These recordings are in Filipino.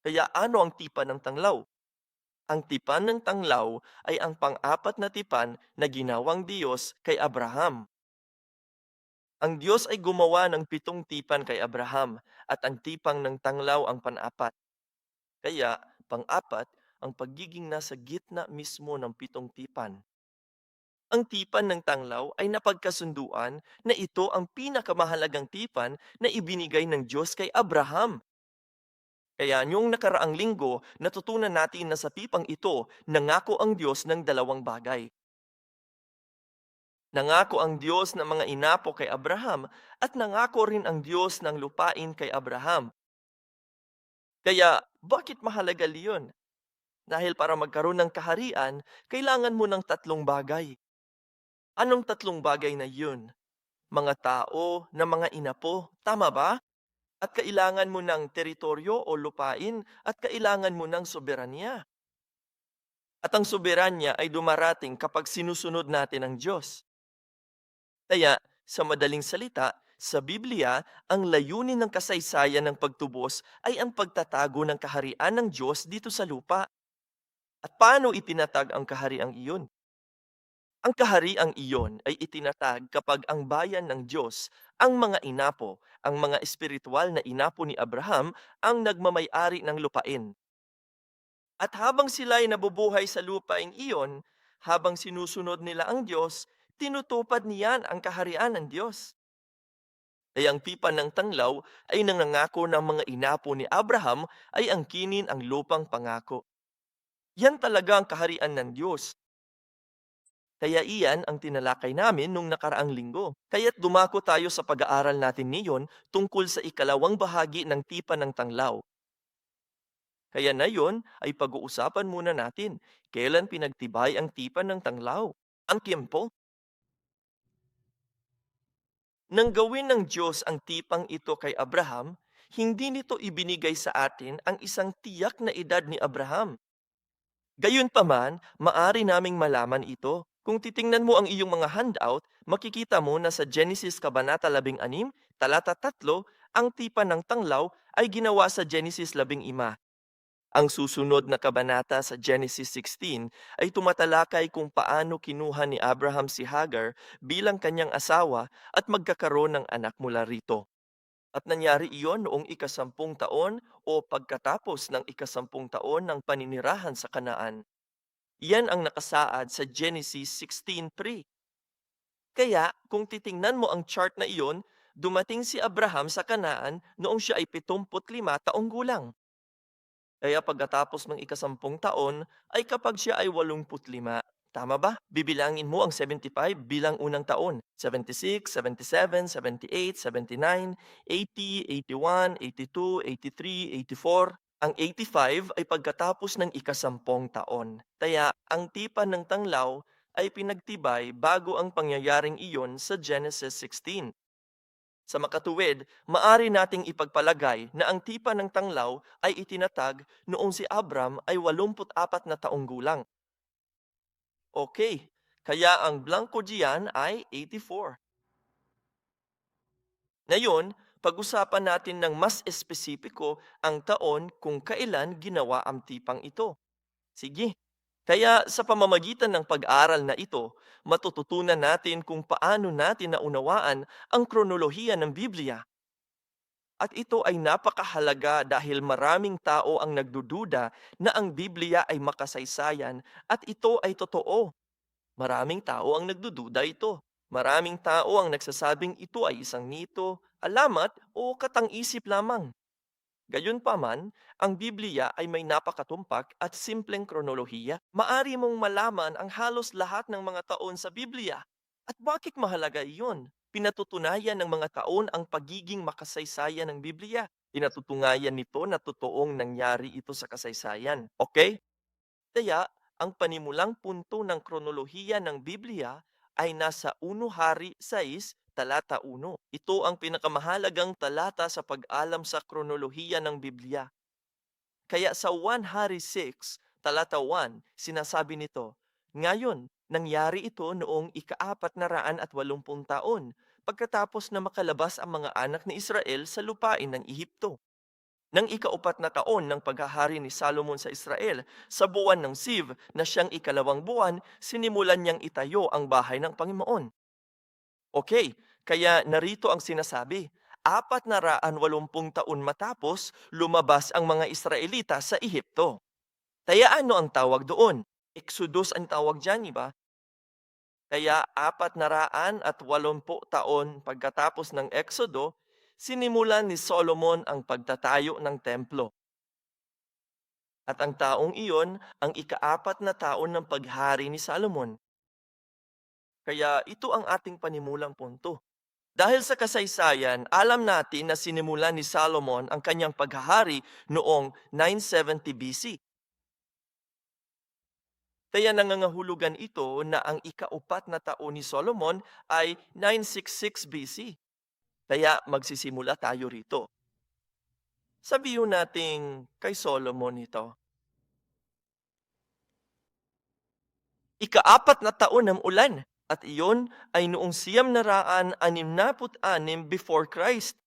Kaya ano ang tipan ng tanglaw? Ang tipan ng tanglaw ay ang pang-apat na tipan na ginawang Diyos kay Abraham. Ang Diyos ay gumawa ng 7 tipan kay Abraham at ang tipang ng tanglaw ang pang-apat. Kaya, pang-apat, ang pagiging nasa gitna mismo ng 7 tipan. Ang tipan ng tanglaw ay napagkasunduan na ito ang pinakamahalagang tipan na ibinigay ng Diyos kay Abraham. Kaya niyong nakaraang linggo, natutunan natin na sa tipang ito, nangako ang Diyos ng dalawang bagay. Nangako ang Diyos ng mga inapo kay Abraham at nangako rin ang Diyos ng lupain kay Abraham. Kaya, bakit mahalaga liyon? Dahil para magkaroon ng kaharian, kailangan mo ng 3 bagay. Anong 3 bagay na yun? Mga tao na mga inapo, tama ba? At kailangan mo ng teritoryo o lupain at kailangan mo ng soberanya. At ang soberanya ay dumarating kapag sinusunod natin ang Diyos. Kaya, sa madaling salita, sa Biblia, ang layunin ng kasaysayan ng pagtubos ay ang pagtatago ng kaharian ng Diyos dito sa lupa. At paano itinatag ang kahariang iyon? Ang kahariang iyon ay itinatag kapag ang bayan ng Diyos, ang mga inapo, ang mga espiritual na inapo ni Abraham, ang nagmamay-ari ng lupain. At habang sila ay nabubuhay sa lupaing iyon, habang sinusunod nila ang Diyos, tinutupad niyan ang kaharian ng Diyos. Ay ang tipan ng tanglaw ay nangangako ng mga inapo ni Abraham ay angkinin ang lupang pangako. Yan talaga ang kaharian ng Diyos. Kaya iyan ang tinalakay namin nung nakaraang linggo. Kaya't dumako tayo sa pag-aaral natin niyon tungkol sa ikalawang bahagi ng tipan ng tanglaw. Kaya na yon ay pag-uusapan muna natin kailan pinagtibay ang tipan ng tanglaw. Ang tiempo, nang gawin ng Diyos ang tipang ito kay Abraham, hindi nito ibinigay sa atin ang isang tiyak na edad ni Abraham. Gayunpaman, maari naming malaman ito. Kung titingnan mo ang iyong mga handout, makikita mo na sa Genesis Kabanata 16, talata 3, ang tipan ng tanglaw ay ginawa sa Genesis 15. Ang susunod na kabanata sa Genesis 16 ay tumatalakay kung paano kinuha ni Abraham si Hagar bilang kanyang asawa at magkakaroon ng anak mula rito. At nangyari iyon noong ika-10 taon o pagkatapos ng ika-10 taon ng paninirahan sa Kanaan. Yan ang nakasaad sa Genesis 16:3. Kaya kung titingnan mo ang chart na iyon, dumating si Abraham sa Kanaan noong siya ay 75 taong gulang. Kaya pagkatapos ng ika-10 taon ay kapag siya ay 85. Tama ba? Bibilangin mo ang 75 bilang unang taon. 76, 77, 78, 79, 80, 81, 82, 83, 84. Ang 85 ay pagkatapos ng ika-10 taon. Kaya ang tipan ng tanglaw ay pinagtibay bago ang pangyayaring iyon sa Genesis 16. Sa makatuwid, maari nating ipagpalagay na ang tipan ng tanglaw ay itinatag noong si Abram ay 84 na taong gulang. Okay, kaya ang blanco diyan ay 84. Ngayon, pag-usapan natin ng mas espesipiko ang taon kung kailan ginawa ang tipang ito. Sige. Kaya sa pamamagitan ng pag-aaral na ito, matututunan natin kung paano natin naunawaan ang kronolohiya ng Biblia. At ito ay napakahalaga dahil maraming tao ang nagdududa na ang Biblia ay makasaysayan at ito ay totoo. Maraming tao ang nagdududa ito. Maraming tao ang nagsasabing ito ay isang mito, alamat o katang-isip lamang. Gayunpaman, ang Biblia ay may napakatumpak at simpleng kronolohiya. Maari mong malaman ang halos lahat ng mga taon sa Biblia. At bakit mahalaga iyon? Pinatutunayan ng mga taon ang pagiging makasaysayan ng Biblia. Pinatutungayan nito na totoong nangyari ito sa kasaysayan. Okay? Kaya, ang panimulang punto ng kronolohiya ng Biblia ay nasa 1 Hari 6, talata 1. Ito ang pinakamahalagang talata sa pag-alam sa kronolohiya ng Biblia. Kaya sa 1 Hari 6, talata 1, sinasabi nito, ngayon, nangyari ito noong ika-480 taon, pagkatapos na makalabas ang mga anak ni Israel sa lupain ng Ehipto. Nang ikaupat na taon ng paghahari ni Salomon sa Israel, sa buwan ng Siv na siyang ikalawang buwan, sinimulan niyang itayo ang bahay ng Panginoon. Okay, kaya narito ang sinasabi, 480 taon matapos, lumabas ang mga Israelita sa Ehipto. Kaya ano ang tawag doon? Exodus ang tawag dyan, iba? Kaya 480 taon pagkatapos ng Exodo, sinimulan ni Solomon ang pagtatayo ng templo. At ang taong iyon ang ikaapat na taon ng paghari ni Solomon. Kaya ito ang ating panimulang punto. Dahil sa kasaysayan, alam natin na sinimulan ni Solomon ang kanyang paghahari noong 970 BC. Kaya nangangahulugan ito na ang ikaupat na taon ni Solomon ay 966 BC. Kaya magsisimula tayo rito. Sabihin natin kay Solomon ito. Ikaapat na taon ng ulan, at iyon ay noong 966 before Christ.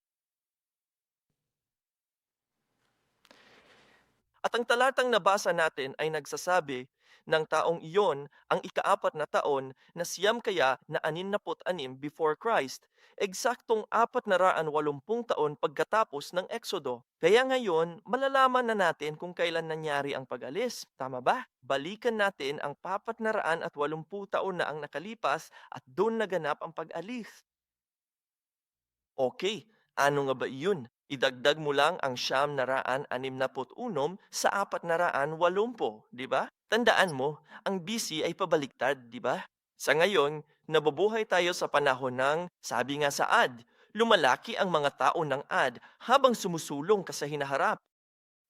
At ang talatang nabasa natin ay nagsasabi ng taong iyon ang ikaapat na taon na siyam kaya na 66 before Christ, eksaktong 480 taon pagkatapos ng Exodo. Kaya ngayon, malalaman na natin kung kailan nangyari ang pag-alis. Tama ba? Balikan natin ang 480 taon na ang nakalipas at doon naganap ang pag-alis. Okay, ano nga ba iyon? Idagdag mo lang ang 961 sa 480, di ba? Tandaan mo, ang BC ay pabaliktad, di ba? Sa ngayon, nabubuhay tayo sa panahon ng, sabi nga sa ad, lumalaki ang mga tao ng ad habang sumusulong ka sa hinaharap.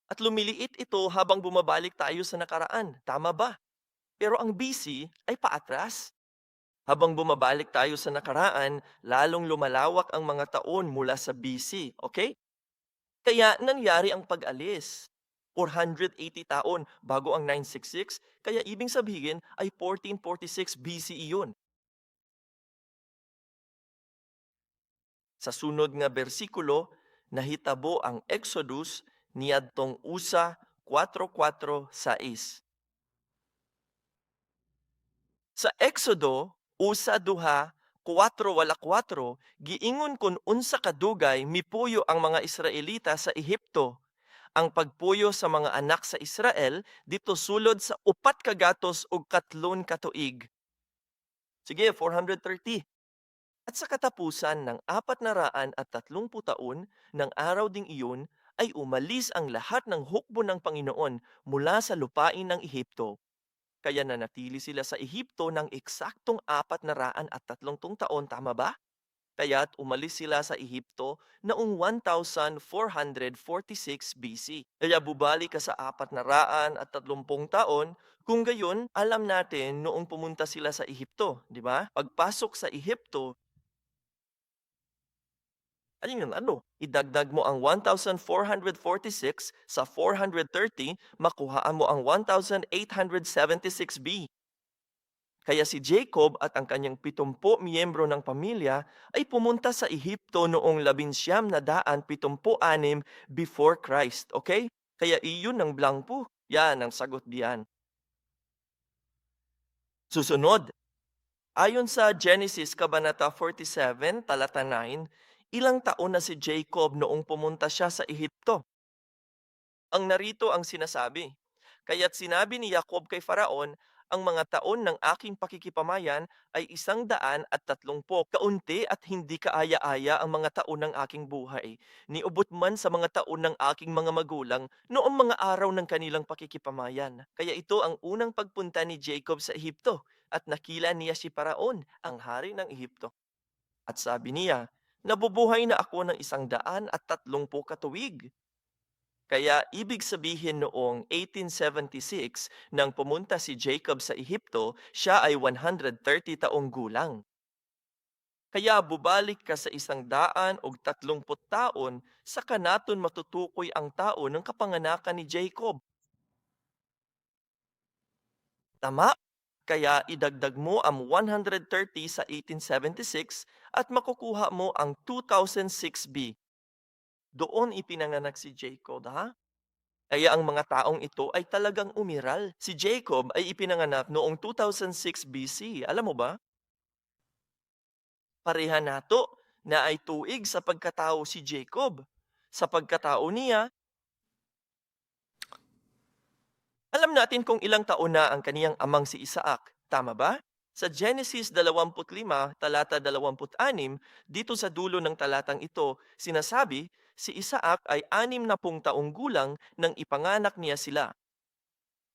At lumiliit ito habang bumabalik tayo sa nakaraan. Tama ba? Pero ang BC ay paatras. Habang bumabalik tayo sa nakaraan, lalong lumalawak ang mga taon mula sa BC, okay? Kaya nangyari ang pag-alis. 480 taon bago ang 966, kaya ibig sabihin ay 1446 BCE yun. Sa sunod nga bersikulo, nahitabo ang Exodus niadtong Usa 4:4-6. Sa Exodo, Usa duha 4:4, giingon kun unsa kadugay mipuyo ang mga Israelita sa Ehipto. Ang pagpuyo sa mga anak sa Israel dito sulod sa 4 ug 3 katuig. Sige, 430. At sa katapusan ng 430 taon ng araw ding iyon ay umalis ang lahat ng hukbo ng Panginoon mula sa lupain ng Ehipto. Kaya nanatili sila sa Ehipto ng eksaktong 430 taon, tama ba? Kaya't umalis sila sa Ehipto noong 1446 BC. Kaya bubalik ka sa 430 taon, kung gayon, alam natin noong pumunta sila sa Ehipto, di ba? Pagpasok sa Ehipto, idagdag mo ang 1446 sa 430, makuhaan mo ang 1876 B. Kaya si Jacob at ang kanyang 70 miyembro ng pamilya ay pumunta sa Ehipto noong 1976 before Christ. Okay? Kaya iyon ang blanco. Yan ang sagot diyan. Susunod, ayon sa Genesis Kabanata 47, talata 9, ilang taon na si Jacob noong pumunta siya sa Ehipto? Ang narito ang sinasabi. Kaya't sinabi ni Jacob kay Faraon, ang mga taon ng aking pakikipamayan ay 130. Kaunti at hindi kaaya-aya ang mga taon ng aking buhay. Niubot man sa mga taon ng aking mga magulang noong mga araw ng kanilang pakikipamayan. Kaya ito ang unang pagpunta ni Jacob sa Ehipto at nakila niya si Faraon, ang hari ng Ehipto. At sabi niya, nabubuhay na ako ng 130 katuwig. Kaya ibig sabihin noong 1876 nang pumunta si Jacob sa Ehipto, siya ay 130 taong gulang. Kaya bubalik ka sa 130 taon sa kanaton matutukoy ang tao ng kapanganakan ni Jacob. Tama? Kaya idagdag mo ang 130 sa 1876 at makukuha mo ang 2006 B. Doon ipinanganak si Jacob, ha? Kaya ang mga taong ito ay talagang umiral. Si Jacob ay ipinanganak noong 2006 BC. Alam mo ba? Pareha nato na ay tuig sa pagkatao si Jacob. Sa pagkatao niya, alam natin kung ilang taon na ang kaniyang amang si Isaac. Tama ba? Sa Genesis 25, talata 26, dito sa dulo ng talatang ito, sinasabi, si Isaac ay 60 taong gulang nang ipanganak niya sila.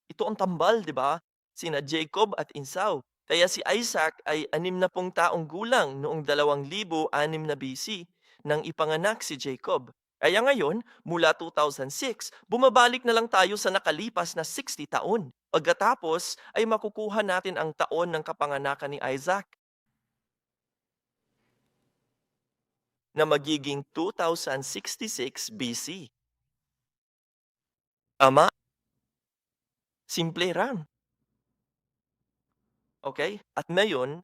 Ito ang tambal, di ba? Sina Jacob at Esau. Kaya si Isaac ay 60 taong gulang noong 2006 na BC nang ipanganak si Jacob. Kaya ngayon, mula 2006, bumabalik na lang tayo sa nakalipas na 60 taon. Pagkatapos ay makukuha natin ang taon ng kapanganakan ni Isaac na magiging 2066 BC. Ama, simple lang. Okay? At ngayon,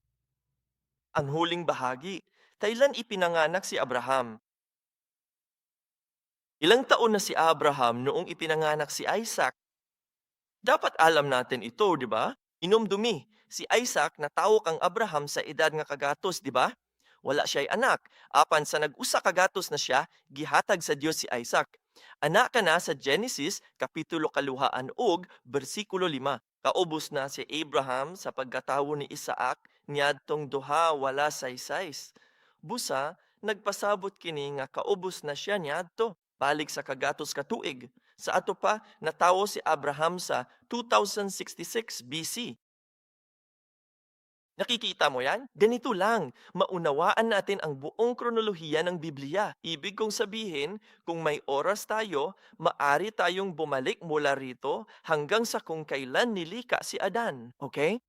ang huling bahagi. Kailan ipinanganak si Abraham? Ilang taon na si Abraham noong ipinanganak si Isaac? Dapat alam natin ito, di ba? Inumdumi, si Isaac natawag ang Abraham sa edad nga kagatos, di ba? Wala siya'y anak. Apan sa nag-usa kagatos na siya, gihatag sa Dios si Isaac. Anak ka na sa Genesis, kapitulo kaluhaan og, bersikulo 5. Kaubos na si Abraham sa pagkatawo ni Isaac, niadtong duha wala saysay. Busa, nagpasabot kini nga kaubos na siya niadto, balik sa kagatos ka tuig. Sa ato pa, natawo si Abraham sa 2066 BC. Nakikita mo yan? Ganito lang, maunawaan natin ang buong kronolohiya ng Biblia. Ibig kong sabihin, kung may oras tayo, maari tayong bumalik mula rito hanggang sa kung kailan nilikha si Adan. Okay?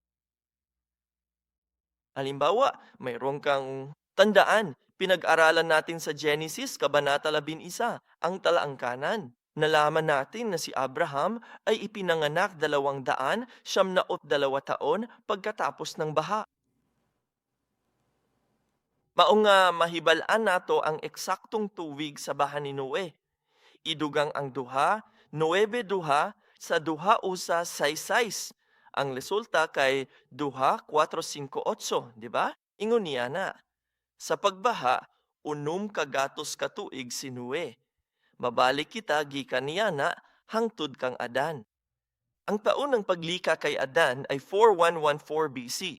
Halimbawa, mayroon kang tandaan, pinag-aralan natin sa Genesis, Kabanata 11, ang talaang kanan. Nalaman natin na si Abraham ay ipinanganak 200 taon pagkatapos ng baha. Maong nga mahibalaan nato ang eksaktong tuwig sa baha ni Noe. Idugang ang duha, 9 duha, sa duha usa saysay. Ang resulta kay duha 458, di ba? Ingon niya na. Sa pagbaha, kagatos katuig si Noe. Mabalik kita gikan niya na hangtod kang Adan. Ang taon ng paglika kay Adan ay 4114 BC.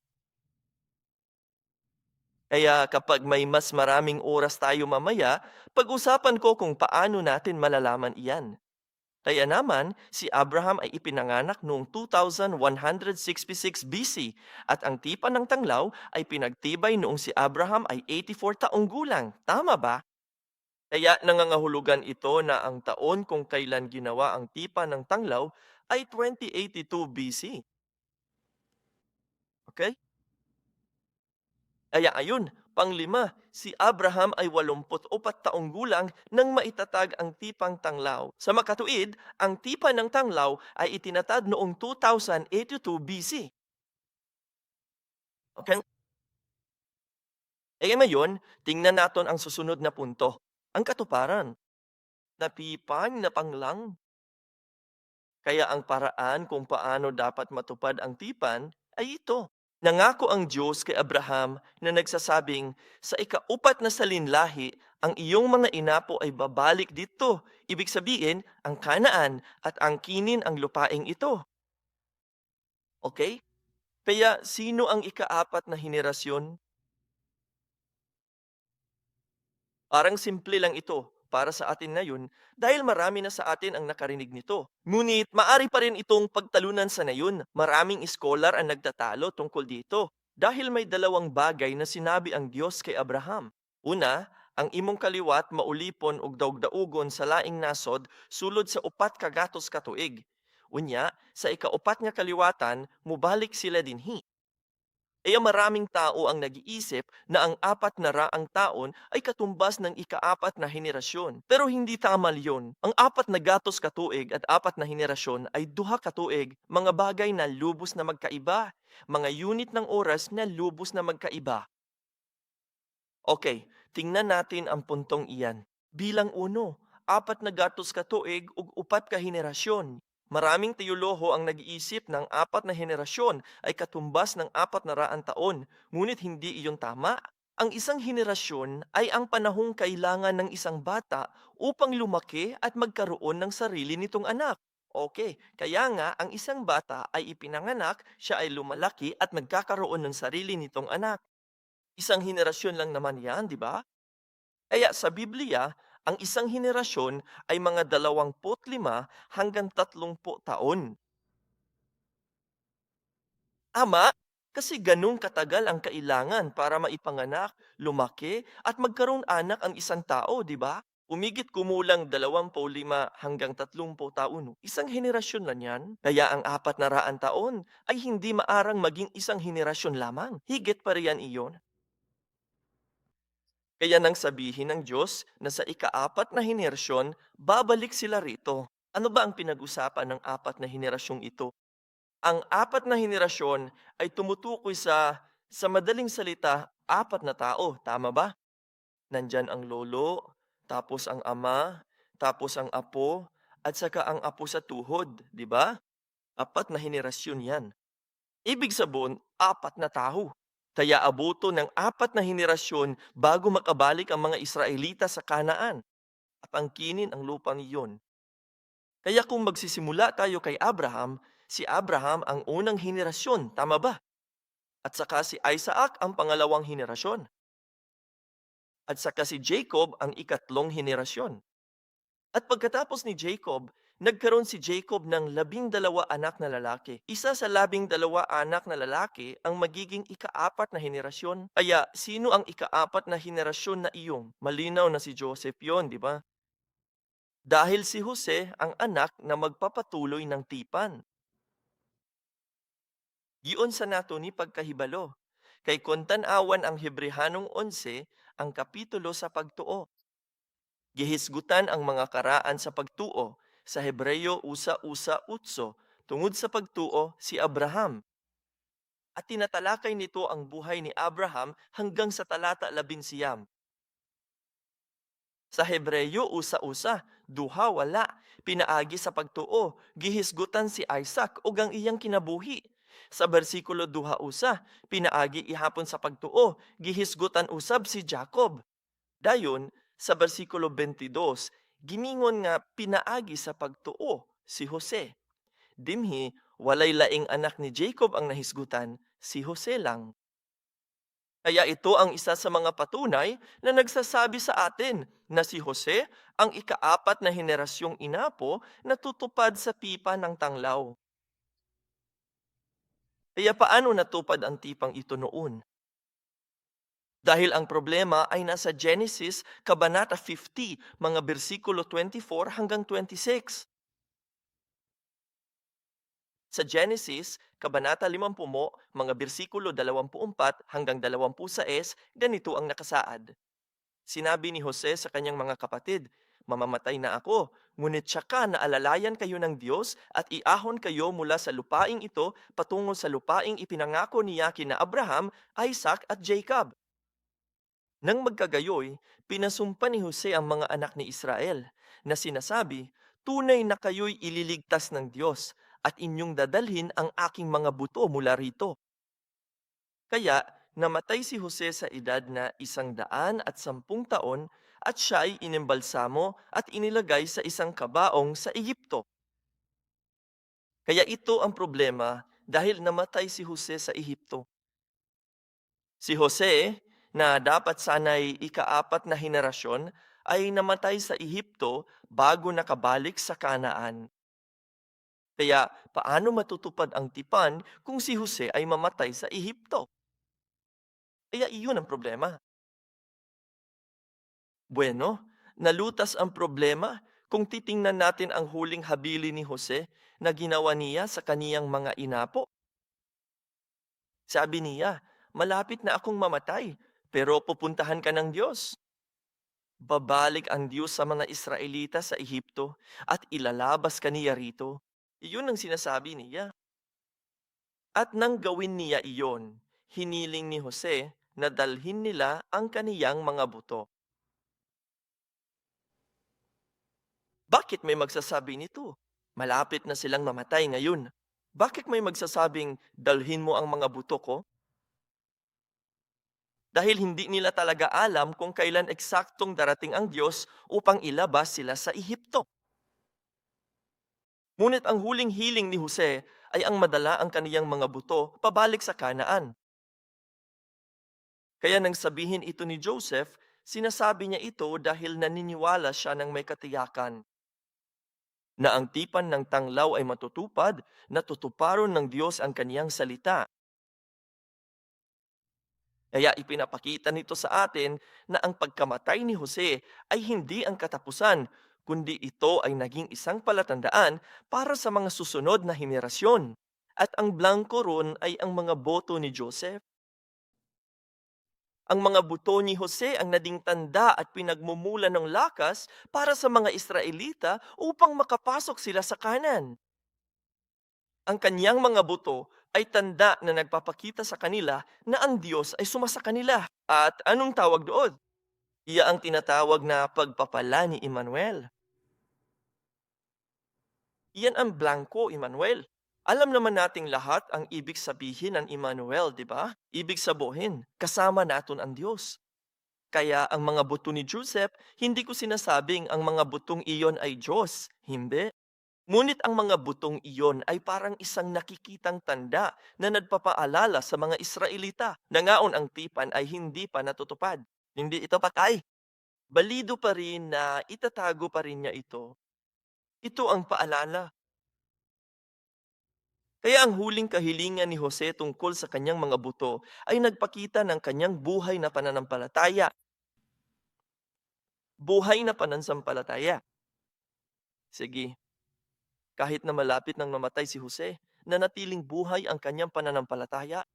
Kaya kapag may mas maraming oras tayo mamaya, pag-usapan ko kung paano natin malalaman iyan. Kaya naman, si Abraham ay ipinanganak noong 2166 BC at ang tipan ng tanglaw ay pinagtibay noong si Abraham ay 84 taong gulang. Tama ba? Kaya nangangahulugan ito na ang taon kung kailan ginawa ang tipan ng tanglaw ay 2082 BC. Okay? Kaya ayun, panglima, si Abraham ay 84 taong gulang nang maitatag ang tipang tanglaw. Sa makatuwid, ang tipan ng tanglaw ay itinatad noong 2082 BC. Okay? Ngayon, tingnan naton ang susunod na punto. Ang katuparan. Napipang na panglang. Kaya ang paraan kung paano dapat matupad ang tipan ay ito. Nangako ang Diyos kay Abraham na nagsasabing, sa ikaupat na salinlahi, ang iyong mga inapo ay babalik dito. Ibig sabihin, ang Kanaan at ang kinin ang lupaing ito. Okay? Kaya sino ang ikaapat na henerasyon? Parang simple lang ito para sa atin ngayon dahil marami na sa atin ang nakarinig nito. Ngunit maari pa rin itong pagtalunan sa ngayon. Maraming iskolar ang nagtatalo tungkol dito dahil may dalawang bagay na sinabi ang Diyos kay Abraham. Una, ang imong kaliwat maulipon og daugdaugon sa laing nasod sulod sa upat ka gatos ka tuig. Unya, sa ikaupat nga kaliwatan, mubalik sila dinhi. Maraming tao ang nag-iisip na ang 400 taon ay katumbas ng ikaapat na henerasyon. Pero hindi tama yun. Ang 4 katuig at 4 na henerasyon ay 2 katuig, mga bagay na lubos na magkaiba, mga unit ng oras na lubos na magkaiba. Okay, tingnan natin ang puntong iyan. Bilang uno, apat na gatos ka tuig ug upat ka henerasyon. Maraming teoloho ang nag-iisip ng apat na henerasyon ay katumbas ng 400 taon, ngunit hindi iyon tama. Ang isang henerasyon ay ang panahong kailangan ng isang bata upang lumaki at magkaroon ng sarili nitong anak. Okay, kaya nga ang isang bata ay ipinanganak, siya ay lumalaki at magkakaroon ng sarili nitong anak. Isang henerasyon lang naman yan, di ba? Kaya sa Biblia, ang isang henerasyon ay mga 25 hanggang 30 taon. Ama, kasi ganun katagal ang kailangan para maipanganak, lumaki, at magkaroon anak ang isang tao, di ba? Umigit kumulang 25 hanggang 30 taon. Isang henerasyon lang yan. Kaya ang 400 taon ay hindi maarang maging isang henerasyon lamang. Higit pa riyan iyon. Kaya nang sabihin ng Diyos na sa ikaapat na henerasyon, babalik sila rito. Ano ba ang pinag-usapan ng apat na henerasyong ito? Ang apat na henerasyon ay tumutukoy sa madaling salita, apat na tao. Tama ba? Nandyan ang lolo, tapos ang ama, tapos ang apo, at saka ang apo sa tuhod. Di ba? Apat na henerasyon yan. Ibig sabihin, apat na tao. Kaya abuto ng apat na henerasyon bago makabalik ang mga Israelita sa Kanaan at angkinin ang lupang iyon. Kaya kung magsisimula tayo kay Abraham, si Abraham ang unang henerasyon, tama ba? At saka si Isaac ang pangalawang henerasyon. At saka si Jacob ang ikatlong henerasyon. At pagkatapos ni Jacob, nagkaroon si Jacob ng 12 anak na lalaki. Isa sa 12 anak na lalaki ang magiging ikaapat na henerasyon. Kaya sino ang ikaapat na henerasyon na iyong? Malinaw na si Joseph yon, di ba? Dahil si Jose ang anak na magpapatuloy ng tipan. Giyon sa nato ni pagkahibalo. Kay kontan-awan ang Hebrehanong 11, ang kapitulo sa pagtuo. Gihisgutan ang mga karaan sa pagtuo sa Hebreyo usa-usa utso tungod sa pagtuo si Abraham. At tinatalakay nito ang buhay ni Abraham hanggang sa talata 11. Sa Hebreyo usa-usa, duha wala, pinaagi sa pagtuo, gihisgutan si Isaac ug ang iyang kinabuhi. Sa bersikulo duha usa, pinaagi ihapon sa pagtuo, gihisgutan usab si Jacob. Dayon, sa bersikulo 22, gimingon nga pinaagi sa pagtuo si Jose. Dimhi, walay laing anak ni Jacob ang nahisgutan, si Jose lang. Kaya ito ang isa sa mga patunay na nagsasabi sa atin na si Jose ang ikaapat na henerasyong inapo na tutupad sa pipa ng tanglaw. Kaya paano natupad ang tipang ito noon? Dahil ang problema ay nasa Genesis, Kabanata 50, mga bersikulo 24 hanggang 26. Sa Genesis, Kabanata 50, mga bersikulo 24 hanggang 26, ganito ang nakasaad. Sinabi ni Jose sa kanyang mga kapatid, "Mamamatay na ako, ngunit tsaka na alalayan kayo ng Diyos at iahon kayo mula sa lupaing ito patungo sa lupaing ipinangako niya kina Abraham, Isaac at Jacob." Nang magkagayoy, pinasumpa ni Jose ang mga anak ni Israel na sinasabi, "Tunay na kayo'y ililigtas ng Diyos at inyong dadalhin ang aking mga buto mula rito." Kaya namatay si Jose sa edad na 110 taon at siya ay inimbalsamo at inilagay sa isang kabaong sa Ehipto. Kaya ito ang problema dahil namatay si Jose sa Ehipto. Si Jose, na dapat sana'y ikaapat na henerasyon, ay namatay sa Ehipto bago nakabalik sa Kanaan. Kaya paano matutupad ang tipan kung si Jose ay mamatay sa Ehipto? Kaya iyon ang problema. Bueno, nalutas ang problema kung titingnan natin ang huling habili ni Jose na ginawa niya sa kaniyang mga inapo. Sabi niya, "Malapit na akong mamatay, pero pupuntahan ka ng Diyos." Babalik ang Diyos sa mga Israelita sa Ehipto at ilalabas kaniya rito. Iyon ang sinasabi niya. At nang gawin niya iyon, hiniling ni Jose na dalhin nila ang kaniyang mga buto. Bakit may magsasabi nito? Malapit na silang mamatay ngayon. Bakit may magsasabing, dalhin mo ang mga buto ko? Dahil hindi nila talaga alam kung kailan eksaktong darating ang Diyos upang ilabas sila sa Ehipto. Ngunit ang huling hiling ni Jose ay ang madala ang kaniyang mga buto pabalik sa Kanaan. Kaya nang sabihin ito ni Joseph, sinasabi niya ito dahil naniniwala siya ng may katiyakan na ang tipan ng tanglaw ay matutupad, na tutuparon ng Diyos ang kaniyang salita. Kaya ipinapakita nito sa atin na ang pagkamatay ni Jose ay hindi ang katapusan, kundi ito ay naging isang palatandaan para sa mga susunod na henerasyon. At ang blanco ron ay ang mga boto ni Joseph. Ang mga buto ni Jose ang naging tanda at pinagmumula ng lakas para sa mga Israelita upang makapasok sila sa kanan. Ang kanyang mga buto ay tanda na nagpapakita sa kanila na ang Diyos ay sumasa kanila. At anong tawag doon? Iya ang tinatawag na pagpapala ni Emmanuel. Iyan ang blanco, Emmanuel. Alam naman nating lahat ang ibig sabihin ng Emmanuel, di ba? Ibig sabihin, kasama natin ang Diyos. Kaya ang mga buto ni Joseph, hindi ko sinasabing ang mga butong iyon ay Diyos. Hindi. Ngunit ang mga butong iyon ay parang isang nakikitang tanda na nagpapaalala sa mga Israelita na ngaon ang tipan ay hindi pa natutupad. Hindi ito patay. Balido pa rin na itatago pa rin niya ito. Ito ang paalala. Kaya ang huling kahilingan ni Jose tungkol sa kanyang mga buto ay nagpakita ng kanyang buhay na pananampalataya. Buhay na pananampalataya. Sige, kahit na malapit nang mamatay si Jose, nanatiling buhay ang kanyang pananampalataya.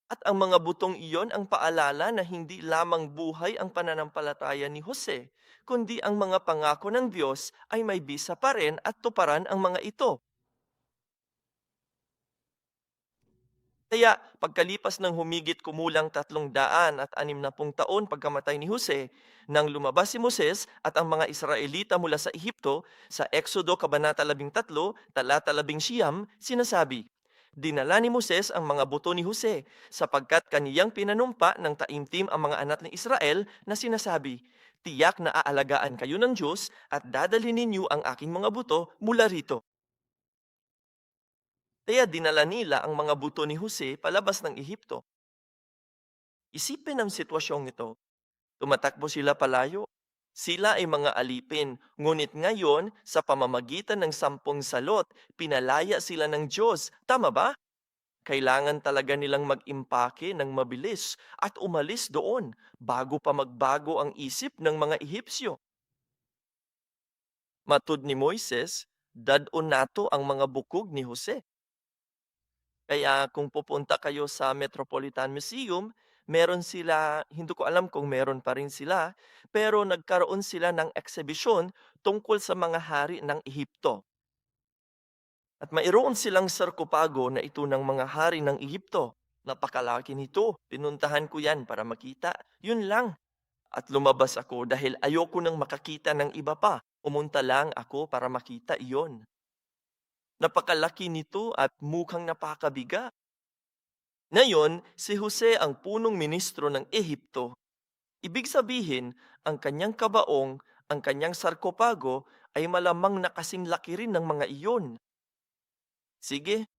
At ang mga butong iyon ang paalala na hindi lamang buhay ang pananampalataya ni Jose, kundi ang mga pangako ng Diyos ay may bisa pa rin at tuparan ang mga ito. Kaya pagkalipas ng humigit kumulang 360 taon pagkamatay ni Jose, nang lumabas si Moses at ang mga Israelita mula sa Ehipto, sa Exodo Kabanata 13, talata 11, sinasabi, dinala ni Moses ang mga buto ni Jose, sapagkat kaniyang pinanumpa ng taimtim ang mga anak ni Israel na sinasabi, tiyak na aalagaan kayo ng Diyos at dadalhin ninyo ang aking mga buto mula rito. Kaya dinala nila ang mga buto ni Jose palabas ng Ehipto. Isipin ang sitwasyong ito. Tumatakbo sila palayo. Sila ay mga alipin, ngunit ngayon, sa pamamagitan ng 10 salot, pinalaya sila ng Diyos. Tama ba? Kailangan talaga nilang mag-impake ng mabilis at umalis doon bago pa magbago ang isip ng mga Ehipsyo. Matud ni Moises, dadon nato ang mga bukog ni Jose. Kaya kung pupunta kayo sa Metropolitan Museum, meron sila, hindi ko alam kung meron pa rin sila, pero nagkaroon sila ng eksibisyon tungkol sa mga hari ng Ehipto. At mayroon silang sarkopago na ito ng mga hari ng Ehipto. Napakalaki nito. Pinuntahan ko yan para makita. Yun lang. At lumabas ako dahil ayoko nang makakita ng iba pa. Umunta lang ako para makita iyon. Napakalaki nito at mukhang napakabigat. Ngayon, si Jose ang punong ministro ng Ehipto. Ibig sabihin, ang kanyang kabaong, ang kanyang sarkopago ay malamang na kasing laki rin ng mga iyon. Sige,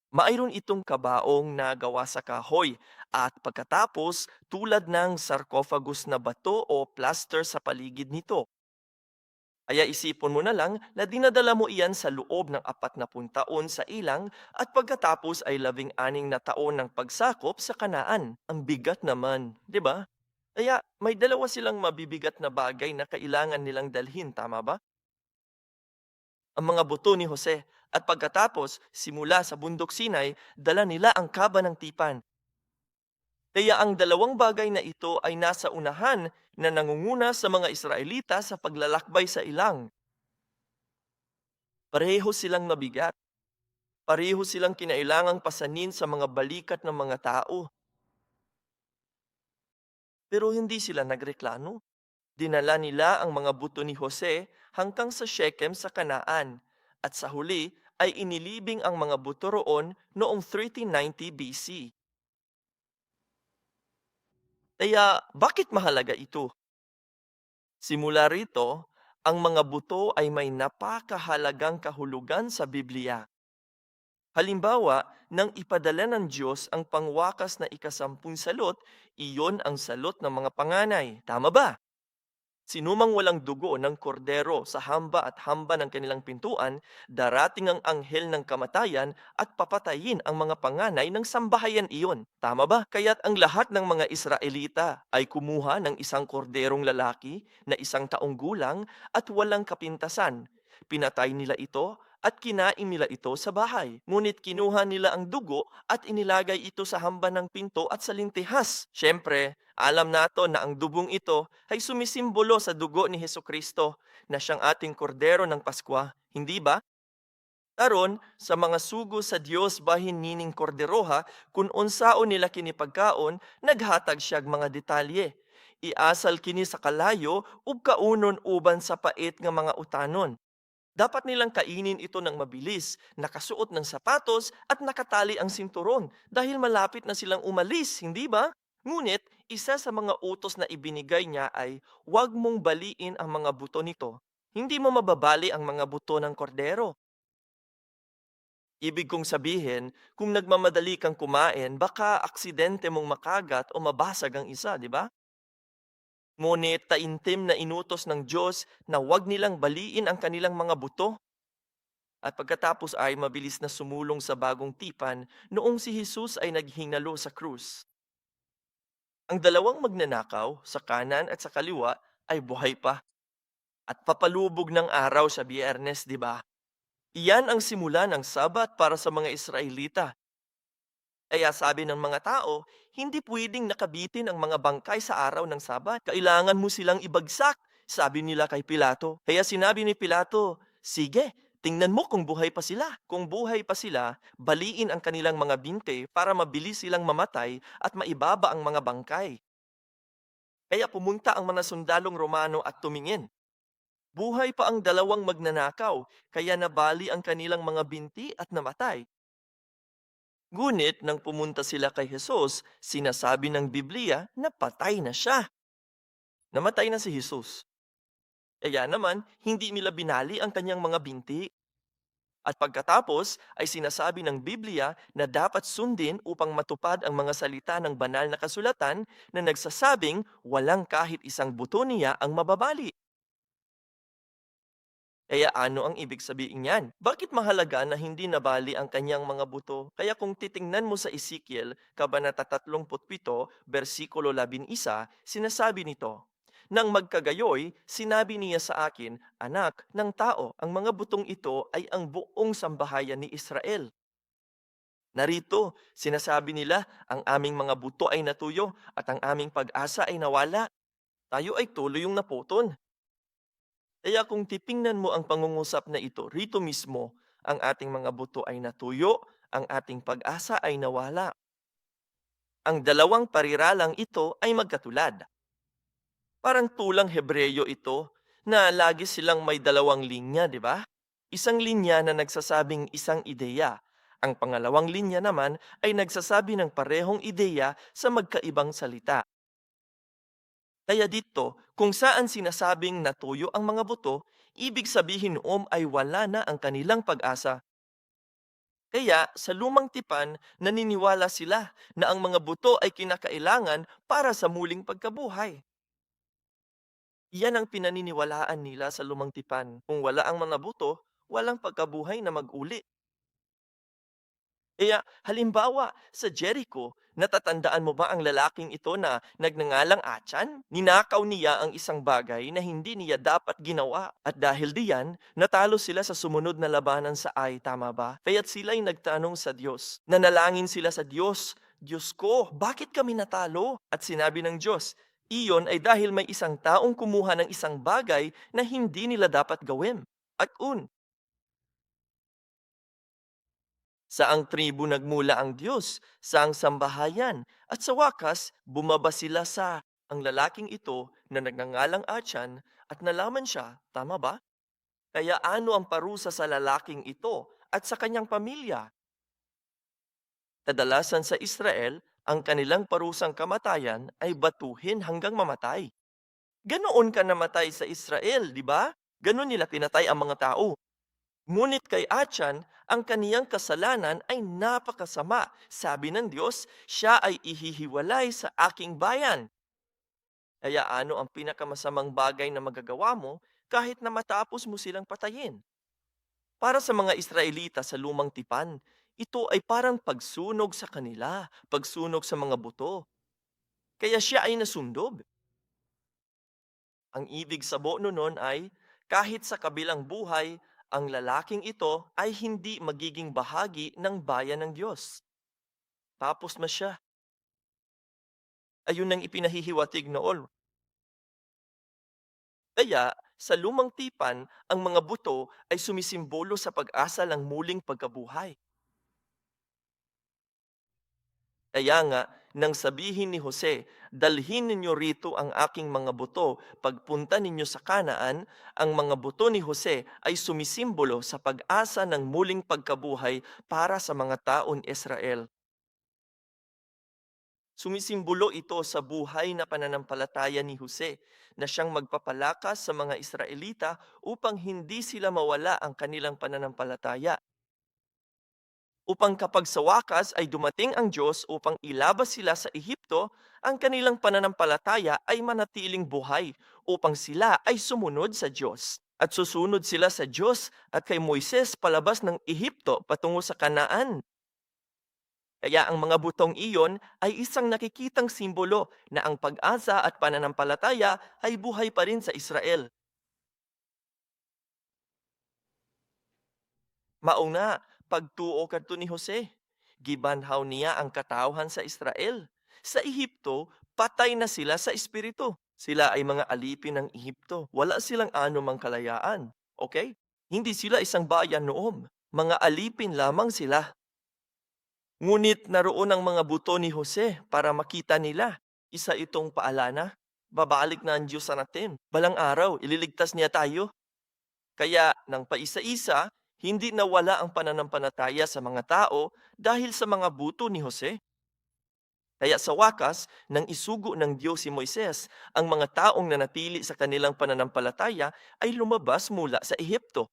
mayroon itong kabaong na gawa sa kahoy at pagkatapos tulad ng sarcophagus na bato o plaster sa paligid nito. Kaya isipon mo na lang na dinadala mo iyan sa loob ng 40 taon sa ilang at pagkatapos ay 16 na taon ng pagsakop sa Kanaan. Ang bigat naman, di ba? Kaya may dalawa silang mabibigat na bagay na kailangan nilang dalhin, tama ba? Ang mga buto ni Jose at pagkatapos simula sa bundok Sinai, dala nila ang kaba ng tipan. Kaya ang dalawang bagay na ito ay nasa unahan na nangunguna sa mga Israelita sa paglalakbay sa ilang. Pareho silang mabigat. Pareho silang kinailangang pasanin sa mga balikat ng mga tao. Pero hindi sila nagreklamo. Dinala nila ang mga buto ni Jose hanggang sa Shechem sa Kanaan, at sa huli ay inilibing ang mga buto roon noong 1390 BC. Kaya bakit mahalaga ito? Simula rito, ang mga buto ay may napakahalagang kahulugan sa Biblia. Halimbawa, nang ipadala ng Diyos ang pangwakas na ikasampung salot, iyon ang salot ng mga panganay. Tama ba? Sinumang walang dugo ng kordero sa hamba at hamba ng kanilang pintuan, darating ang anghel ng kamatayan at papatayin ang mga panganay ng sambahayan iyon. Tama ba? Kaya't ang lahat ng mga Israelita ay kumuha ng isang korderong lalaki na 1 taong gulang at walang kapintasan. Pinatay nila ito at kinain nila ito sa bahay. Ngunit kinuha nila ang dugo at inilagay ito sa hamba ng pinto at sa lintihas. Siyempre, alam nato na ang dubong ito ay sumisimbolo sa dugo ni Hesukristo na siyang ating kordero ng Paskwa. Hindi ba? Karon, sa mga sugo sa Dios bahin nining korderoha, kung unsaon nila kini pagkaon, naghatag siyag mga detalye. Iasal kini sa kalayo ug kaunon uban sa pait nga mga utanon. Dapat nilang kainin ito ng mabilis, nakasuot ng sapatos at nakatali ang sinturon dahil malapit na silang umalis, hindi ba? Ngunit, isa sa mga utos na ibinigay niya ay huwag mong baliin ang mga buto nito. Hindi mo mababali ang mga buto ng kordero. Ibig kong sabihin, kung nagmamadali kang kumain, baka aksidente mong makagat o mabasag ang isa, di ba? Ngunit taimtim na inutos ng Diyos na huwag nilang baliin ang kanilang mga buto. At pagkatapos ay mabilis na sumulong sa bagong tipan noong si Jesus ay naghinalo sa krus. Ang dalawang magnanakaw sa kanan at sa kaliwa ay buhay pa at papalubog ng araw sa Biyernes, di ba? Iyan ang simula ng Sabat para sa mga Israelita. Kaya sabi ng mga tao, hindi pwedeng nakabitin ang mga bangkay sa araw ng Sabat. Kailangan mo silang ibagsak, sabi nila kay Pilato. Kaya sinabi ni Pilato, sige, tingnan mo kung buhay pa sila. Kung buhay pa sila, baliin ang kanilang mga binte para mabilis silang mamatay at maibaba ang mga bangkay. Kaya pumunta ang mga sundalong Romano at tumingin. Buhay pa ang dalawang magnanakaw, kaya nabali ang kanilang mga binti at namatay. Ngunit nang pumunta sila kay Jesus, sinasabi ng Biblia na patay na siya. Namatay na si Jesus. Kaya naman, hindi nila binali ang kanyang mga binti. At pagkatapos ay sinasabi ng Biblia na dapat sundin upang matupad ang mga salita ng banal na kasulatan na nagsasabing walang kahit isang buto niya ang mababali. Kaya ano ang ibig sabihin niyan? Bakit mahalaga na hindi nabali ang kanyang mga buto? Kaya kung titingnan mo sa Ezekiel, Kabanata 37, versikulo 11, sinasabi nito, nang magkagayoy, sinabi niya sa akin, Anak ng tao, ang mga butong ito ay ang buong sambahayan ni Israel. Narito, sinasabi nila, ang aming mga buto ay natuyo at ang aming pag-asa ay nawala. Tayo ay tuluyong naputon. Kaya kung titingnan mo ang pangungusap na ito, rito mismo, ang ating mga buto ay natuyo, ang ating pag-asa ay nawala. Ang dalawang pariralang ito ay magkatulad. Parang tulang Hebreyo ito na lagi silang may dalawang linya, di ba? Isang linya na nagsasabing isang ideya. Ang pangalawang linya naman ay nagsasabi ng parehong ideya sa magkaibang salita. Kaya dito, kung saan sinasabing natuyo ang mga buto, ibig sabihin noon ay wala na ang kanilang pag-asa. Kaya sa lumang tipan, naniniwala sila na ang mga buto ay kinakailangan para sa muling pagkabuhay. Iyan ang pinaniniwalaan nila sa lumang tipan. Kung wala ang mga buto, walang pagkabuhay na mag-uli. Kaya halimbawa sa Jericho, natatandaan mo ba ang lalaking ito na nagngangalang Achan? Ninakaw niya ang isang bagay na hindi niya dapat ginawa. At dahil diyan, natalo sila sa sumunod na labanan sa Ai, tama ba? Kaya't sila'y nagtanong sa Diyos. Nanalangin sila sa Diyos, Diyos ko, bakit kami natalo? At sinabi ng Diyos, iyon ay dahil may isang taong kumuha ng isang bagay na hindi nila dapat gawin. At saang tribo nagmula ang Diyos, saang sambahayan, at sa wakas, bumaba sila sa ang lalaking ito na nagngangalang Achan at nalaman siya, tama ba? Kaya ano ang parusa sa lalaking ito at sa kanyang pamilya? Kadalasan sa Israel, ang kanilang parusang kamatayan ay batuhin hanggang mamatay. Ganoon ka namatay sa Israel, di ba? Ganon nila pinatay ang mga tao. Ngunit kay Achan, ang kaniyang kasalanan ay napakasama. Sabi ng Diyos, siya ay ihihiwalay sa aking bayan. Kaya ano ang pinakamasamang bagay na magagawa mo kahit na matapos mo silang patayin? Para sa mga Israelita sa lumang tipan, ito ay parang pagsunog sa kanila, pagsunog sa mga buto. Kaya siya ay nasunog. Ang ibig sabihin nun ay, kahit sa kabilang buhay, ang lalaking ito ay hindi magiging bahagi ng bayan ng Diyos. Tapos na siya. Ayun ang ipinahihiwatig noon. Kaya, sa lumang tipan, ang mga buto ay sumisimbolo sa pag-asa ng muling pagkabuhay. Kaya nga, nang sabihin ni Jose, dalhin ninyo rito ang aking mga buto, pagpunta ninyo sa Kanaan, ang mga buto ni Jose ay sumisimbolo sa pag-asa ng muling pagkabuhay para sa mga taon Israel. Sumisimbolo ito sa buhay na pananampalataya ni Jose na siyang magpapalakas sa mga Israelita upang hindi sila mawala ang kanilang pananampalataya. Upang kapag sa wakas ay dumating ang Diyos upang ilabas sila sa Ehipto, ang kanilang pananampalataya ay manatiling buhay upang sila ay sumunod sa Diyos. At susunod sila sa Diyos at kay Moises palabas ng Ehipto patungo sa Kanaan. Kaya ang mga butong iyon ay isang nakikitang simbolo na ang pag-asa at pananampalataya ay buhay pa rin sa Israel. Mauna, pagtuo kadto ni Jose. Gibanhaw niya ang katawhan sa Israel. Sa Ehipto, patay na sila sa espiritu. Sila ay mga alipin ng Ehipto. Wala silang anumang kalayaan. Okay? Hindi sila isang bayan noon. Mga alipin lamang sila. Ngunit naroon ang mga buto ni Jose para makita nila. Isa itong paalala. Babalik na ang Diyos sa natin. Balang araw, ililigtas niya tayo. Kaya nang paisa-isa, hindi nawala ang pananampalataya sa mga tao dahil sa mga buto ni Jose. Kaya sa wakas, nang isugo ng Diyos si Moises, ang mga taong nanatili sa kanilang pananampalataya ay lumabas mula sa Ehipto.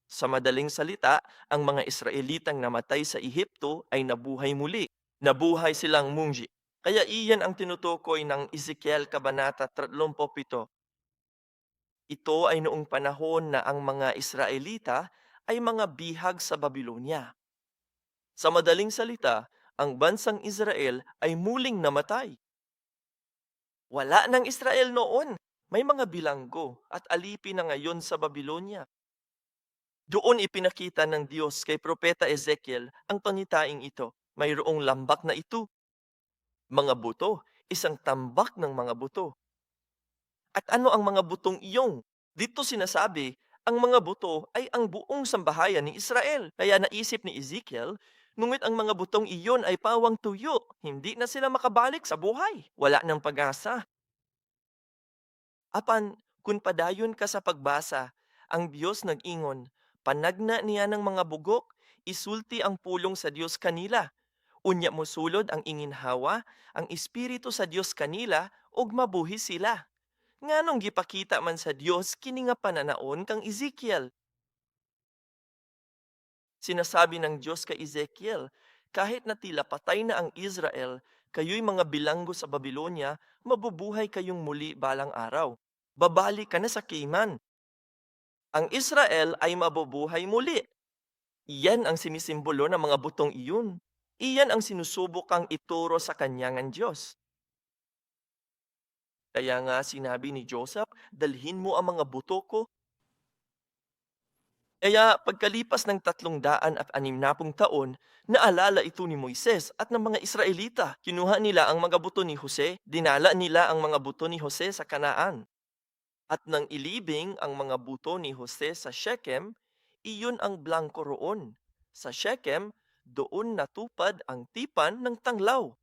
Sa madaling salita, ang mga Israelitang namatay sa Ehipto ay nabuhay muli. Nabuhay silang mungji. Kaya iyan ang tinutukoy ng Ezekiel Kabanata 37. Ito ay noong panahon na ang mga Israelita ay mga bihag sa Babylonia. Sa madaling salita, ang bansang Israel ay muling namatay. Wala ng Israel noon. May mga bilanggo at alipin na ngayon sa Babylonia. Doon ipinakita ng Diyos kay Propeta Ezekiel ang pangitaing ito. Mayroong lambak na ito. Mga buto, isang tambak ng mga buto. At ano ang mga butong iyong? Dito sinasabi, ang mga buto ay ang buong sambahayan ni Israel. Kaya naisip ni Ezekiel, ngunit ang mga butong iyon ay pawang tuyo. Hindi na sila makabalik sa buhay. Wala ng pag-asa. Apan, kung padayon ka sa pagbasa, ang Diyos nag-ingon, panagna niya ng mga bugok, isulti ang pulong sa Diyos kanila. Unya mo sulod ang inginhawa, ang Espiritu sa Diyos kanila, ug mabuhi sila. Nganong gipakita man sa Dios kini nga pananaon kang Ezekiel. Sinasabi ng Diyos kay Ezekiel, kahit na tila patay na ang Israel, kayo'y mga bilanggo sa Babylonia, mabubuhay kayong muli balang araw. Babalik ka na sa Cayman. Ang Israel ay mabubuhay muli. Iyan ang sinisimbolo ng mga butong iyon. Iyan ang sinusubok kang ituro sa kanyangan Diyos. Kaya nga sinabi ni Joseph, dalhin mo ang mga buto ko. Kaya pagkalipas ng 360 taon, naalala ito ni Moises at ng mga Israelita. Kinuha nila ang mga buto ni Jose, dinala nila ang mga buto ni Jose sa Kanaan. At nang ilibing ang mga buto ni Jose sa Shechem, iyon ang blangko roon. Sa Shechem, doon natupad ang tipan ng tanglaw.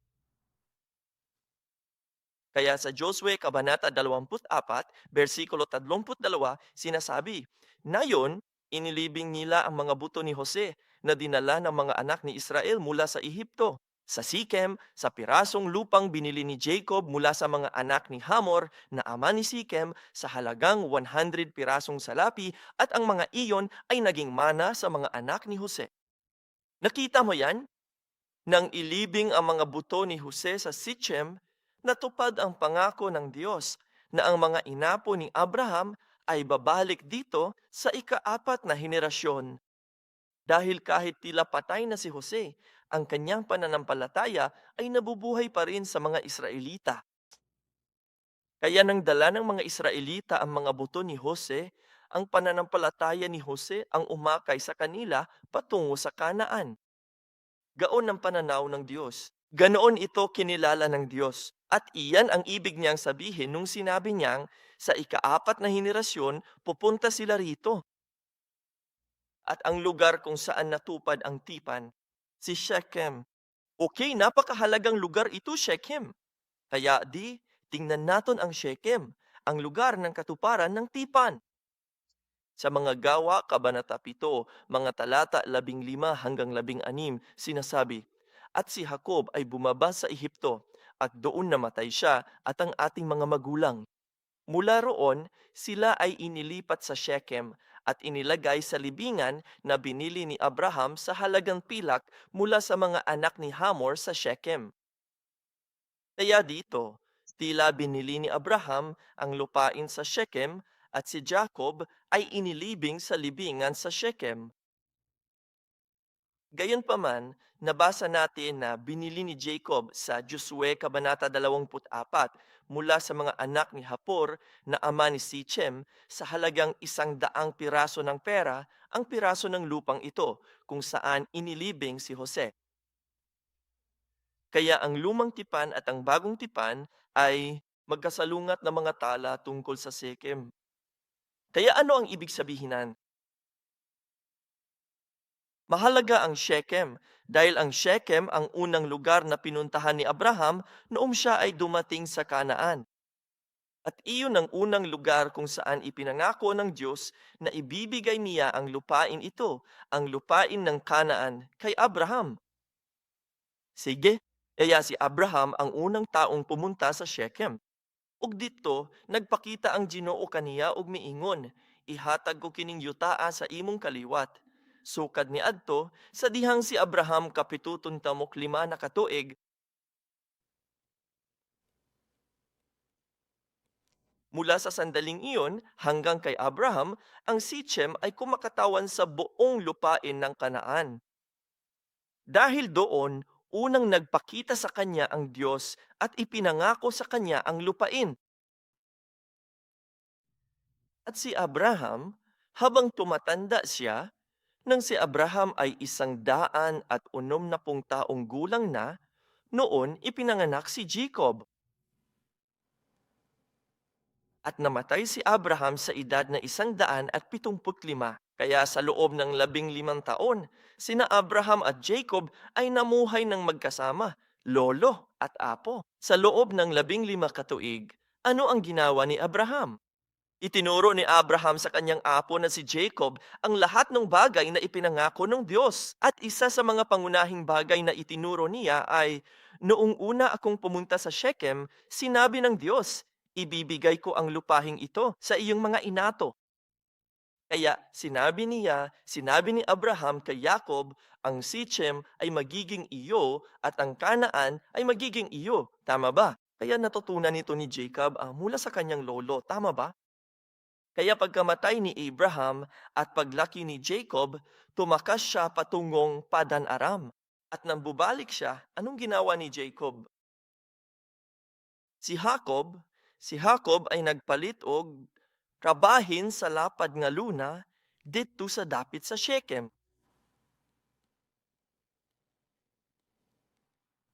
Kaya sa Josue Kabanata 24, versikulo 32, sinasabi, "Nayon, inilibing nila ang mga buto ni Jose na dinala ng mga anak ni Israel mula sa Ehipto. Sa Sikem, sa pirasong lupang binili ni Jacob mula sa mga anak ni Hamor na ama ni Sikem sa halagang 100 pirasong salapi at ang mga iyon ay naging mana sa mga anak ni Jose." Nakita mo yan? Nang ilibing ang mga buto ni Jose sa Sichem, natupad ang pangako ng Diyos na ang mga inapo ni Abraham ay babalik dito sa ikaapat na henerasyon. Dahil kahit tila patay na si Jose, ang kanyang pananampalataya ay nabubuhay pa rin sa mga Israelita. Kaya nang dala ng mga Israelita ang mga buto ni Jose, ang pananampalataya ni Jose ang umakay sa kanila patungo sa Kanaan. Gaon ang pananaw ng Diyos. Ganoon ito kinilala ng Diyos. At iyan ang ibig niyang sabihin nung sinabi niyang sa ikaapat na henerasyon pupunta sila rito. At ang lugar kung saan natupad ang tipan, si Shechem. Okay, napakahalagang lugar ito, Shechem. Kaya tingnan natin ang Shechem, ang lugar ng katuparan ng tipan. Sa mga gawa, Kabanata 7, mga talata 15 hanggang 16, sinasabi, "At si Jacob ay bumaba sa Ehipto, at doon namatay siya at ang ating mga magulang. Mula roon, sila ay inilipat sa Shechem at inilagay sa libingan na binili ni Abraham sa halagang pilak mula sa mga anak ni Hamor sa Shechem. Kaya dito, tila binili ni Abraham ang lupain sa Shechem at si Jacob ay inilibing sa libingan sa Shechem. Gayunpaman, nabasa natin na binili ni Jacob sa Josue Kabanata 24 mula sa mga anak ni Hapor na ama ni Sichem sa halagang 100 piraso ng pera ang piraso ng lupang ito kung saan inilibing si Jose. Kaya ang lumang tipan at ang bagong tipan ay magkasalungat na mga tala tungkol sa Sekem. Kaya ano ang ibig sabihin nan? Mahalaga ang Shechem dahil ang Shechem ang unang lugar na pinuntahan ni Abraham noong siya ay dumating sa Kanaan. At iyon ang unang lugar kung saan ipinangako ng Diyos na ibibigay niya ang lupain ito, ang lupain ng Kanaan, kay Abraham. Sige, kaya si Abraham ang unang taong pumunta sa Shechem. Ug dito, nagpakita ang Ginoo kaniya og miingon, "Ihatag ko kining yutaa sa imong kaliwat." Sukad ni adto sa dihang si Abraham kapituton tamok 5 na katuig, mula sa sandaling iyon hanggang kay Abraham, ang Sichem ay kumakatawan sa buong lupain ng Kanaan. Dahil doon, unang nagpakita sa kanya ang Diyos at ipinangako sa kanya ang lupain. At si Abraham, habang tumatanda siya, nang si Abraham ay 160 taong gulang na, noon ipinanganak si Jacob. At namatay si Abraham sa edad na 175. Kaya sa loob ng 15 taon, sina Abraham at Jacob ay namuhay ng magkasama, lolo at apo. Sa loob ng 15 katuig, ano ang ginawa ni Abraham? Itinuro ni Abraham sa kanyang apo na si Jacob ang lahat ng bagay na ipinangako ng Diyos. At isa sa mga pangunahing bagay na itinuro niya ay, "Noong una akong pumunta sa Shechem, sinabi ng Diyos, ibibigay ko ang lupahing ito sa iyong mga inato." Kaya sinabi ni Abraham kay Jacob, ang Sichem ay magiging iyo at ang Kanaan ay magiging iyo. Tama ba? Kaya natutunan nito ni Jacob mula sa kanyang lolo. Tama ba? Kaya pagkamatay ni Abraham at paglaki ni Jacob, tumakas siya patungong Padan Aram. At nang bubalik siya, anong ginawa ni Jacob? Si Jacob, si Jacob ay nagpalit og trabahin sa lapad nga luna didto sa dapit sa Shechem.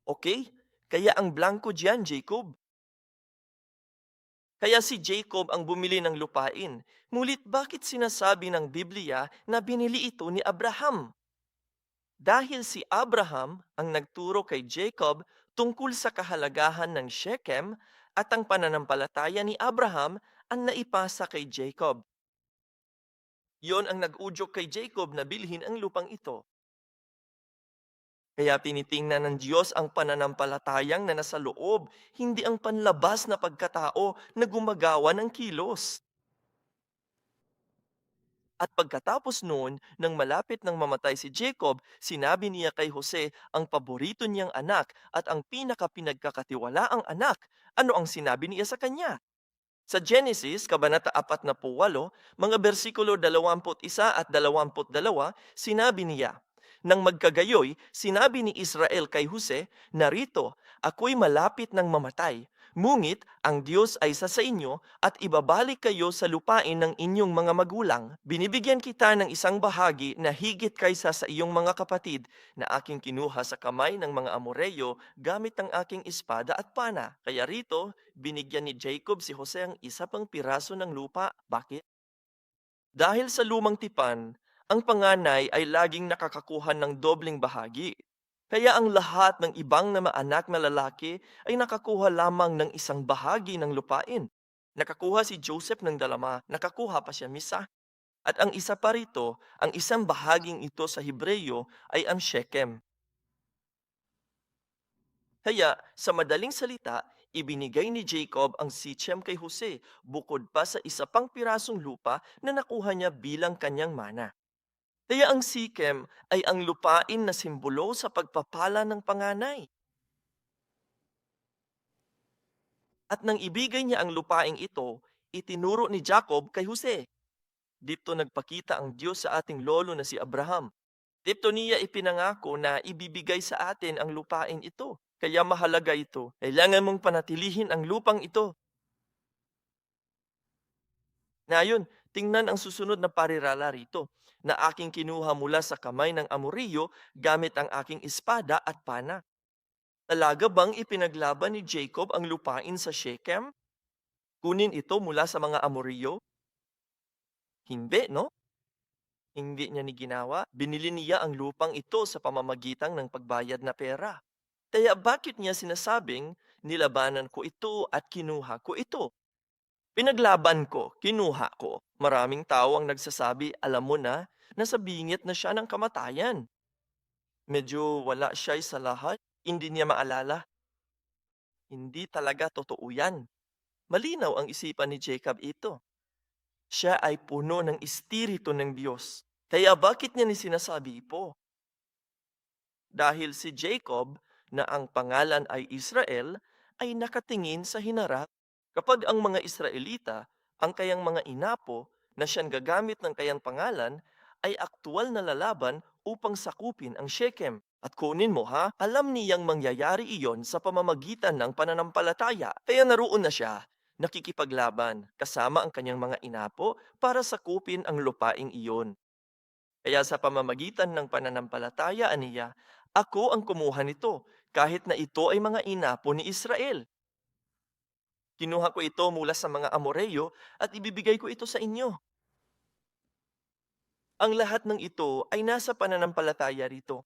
Okay? Kaya ang blanco diyan, Jacob. Kaya si Jacob ang bumili ng lupain. Ngunit bakit sinasabi ng Biblia na binili ito ni Abraham? Dahil si Abraham ang nagturo kay Jacob tungkol sa kahalagahan ng Shechem at ang pananampalataya ni Abraham ang naipasa kay Jacob. Yon ang nag-udyok kay Jacob na bilhin ang lupang ito. Kaya tinitingnan ng Diyos ang pananampalatayang na nasa loob, hindi ang panlabas na pagkatao na gumagawa ng kilos. At pagkatapos noon, nang malapit nang mamatay si Jacob, sinabi niya kay Jose ang paborito niyang anak at ang pinakapinagkakatiwalaang anak. Ano ang sinabi niya sa kanya? Sa Genesis, Kabanata 48, mga bersikulo 21 at 22, sinabi niya, nang magkagayoy, sinabi ni Israel kay Jose, narito, ako'y malapit ng mamatay. Ngunit ang Diyos ay sa inyo at ibabalik kayo sa lupain ng inyong mga magulang. Binibigyan kita ng isang bahagi na higit kaysa sa iyong mga kapatid na aking kinuha sa kamay ng mga Amoreyo gamit ang aking espada at pana. Kaya rito, binigyan ni Jacob si Jose ang isa pang piraso ng lupa. Bakit? Dahil sa lumang tipan, ang panganay ay laging nakakakuha ng dobleng bahagi. Kaya ang lahat ng ibang na maanak na lalaki ay nakakuha lamang ng isang bahagi ng lupain. Nakakuha si Joseph ng dalama, nakakuha pa siya misa. At ang isa pa rito, ang isang bahaging ito sa Hebreyo ay ang Shechem. Kaya, sa madaling salita, ibinigay ni Jacob ang Sichem kay Jose, bukod pa sa isa pang pirasong lupa na nakuha niya bilang kanyang mana. Kaya ang Sichem ay ang lupain na simbolo sa pagpapala ng panganay. At nang ibigay niya ang lupaing ito, itinuro ni Jacob kay Jose. Dito nagpakita ang Diyos sa ating lolo na si Abraham. Dito niya ipinangako na ibibigay sa atin ang lupain ito. Kaya mahalaga ito. Kailangan mong panatilihin ang lupang ito. Ngayon, tingnan ang susunod na parirala rito na aking kinuha mula sa kamay ng Amoreo gamit ang aking espada at pana. Talaga bang ipinaglaban ni Jacob ang lupain sa Shechem? Kunin ito mula sa mga Amoreo? Hindi, no? Hindi niya ni ginawa. Binili niya ang lupang ito sa pamamagitan ng pagbayad na pera. Kaya bakit niya sinasabing, nilabanan ko ito at kinuha ko ito? Pinaglaban ko, kinuha ko. Maraming tao ang nagsasabi, alam mo na, nasa bingit na siya ng kamatayan. Medyo wala siya sa lahat, hindi niya maalala. Hindi talaga totoo yan. Malinaw ang isipan ni Jacob ito. Siya ay puno ng Espiritu ng Diyos. Kaya bakit niya ni sinasabi po? Dahil si Jacob, na ang pangalan ay Israel, ay nakatingin sa hinarap kapag ang mga Israelita, ang kayang mga inapo na siyang gagamit ng kayang pangalan, ay aktwal na lalaban upang sakupin ang Shechem. At kunin mo ha, alam niyang mangyayari iyon sa pamamagitan ng pananampalataya. Kaya naroon na siya, nakikipaglaban kasama ang kanyang mga inapo para sakupin ang lupaing iyon. Kaya sa pamamagitan ng pananampalataya aniya, ako ang kumuha nito, kahit na ito ay mga inapo ni Israel. Kinuha ko ito mula sa mga Amoreyo at ibibigay ko ito sa inyo. Ang lahat ng ito ay nasa pananampalataya rito.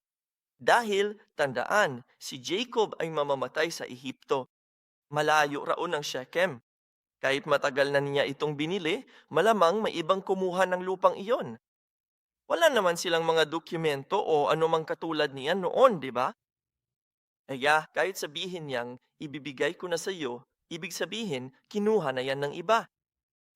Dahil, tandaan, si Jacob ay mamamatay sa Ehipto. Malayo raon ang Shechem. Kahit matagal na niya itong binili, malamang may ibang kumuha ng lupang iyon. Wala naman silang mga dokumento o anumang katulad niyan noon, di ba? Kaya kahit sabihin niyang ibibigay ko na sa iyo, ibig sabihin kinuha na yan ng iba.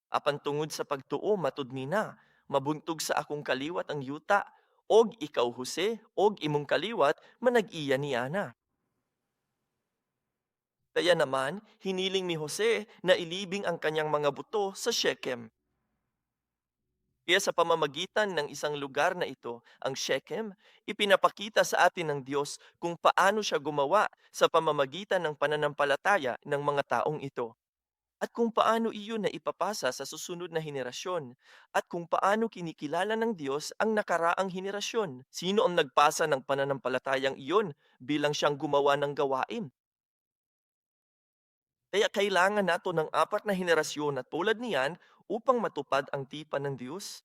Apan tungod sa pagtuo matudni na, mabuntog sa akong kaliwat ang yuta, og ikaw Jose, og imong kaliwat manag-iya niya na. Kaya naman, hiniling ni Jose na ilibing ang kanyang mga buto sa Shechem. Kaya sa pamamagitan ng isang lugar na ito, ang Shechem, ipinapakita sa atin ng Diyos kung paano siya gumawa sa pamamagitan ng pananampalataya ng mga taong ito. At kung paano iyon na ipapasa sa susunod na henerasyon. At kung paano kinikilala ng Diyos ang nakaraang henerasyon. Sino ang nagpasa ng pananampalatayang iyon bilang siyang gumawa ng gawain? Kaya kailangan nato ng 4 na henerasyon at tulad niyan upang matupad ang tipan ng Diyos.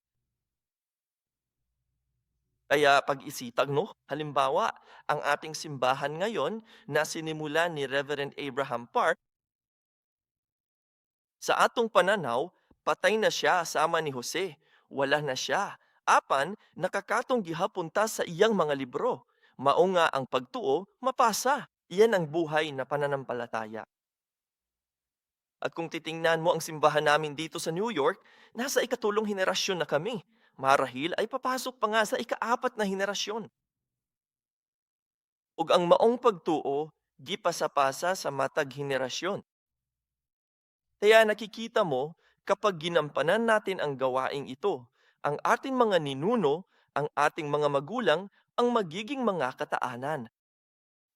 Kaya pag-isipag, no? Halimbawa, ang ating simbahan ngayon na sinimulan ni Reverend Abraham Park Sa atong pananaw, patay na siya sama ni Jose. Wala na siya. Apan, nakakatong gihapunta sa iyang mga libro. Mao nga ang pagtuo, mapasa. Iyan ang buhay na pananampalataya. At kung titingnan mo ang simbahan namin dito sa New York, nasa ikatulong henerasyon na kami. Marahil ay papasok pa nga sa ikaapat na henerasyon. Ug ang maong pagtuo, gipasa-pasa sa matag henerasyon. Kaya nakikita mo, kapag ginampanan natin ang gawaing ito, ang ating mga ninuno, ang ating mga magulang, ang magiging mga kataanan.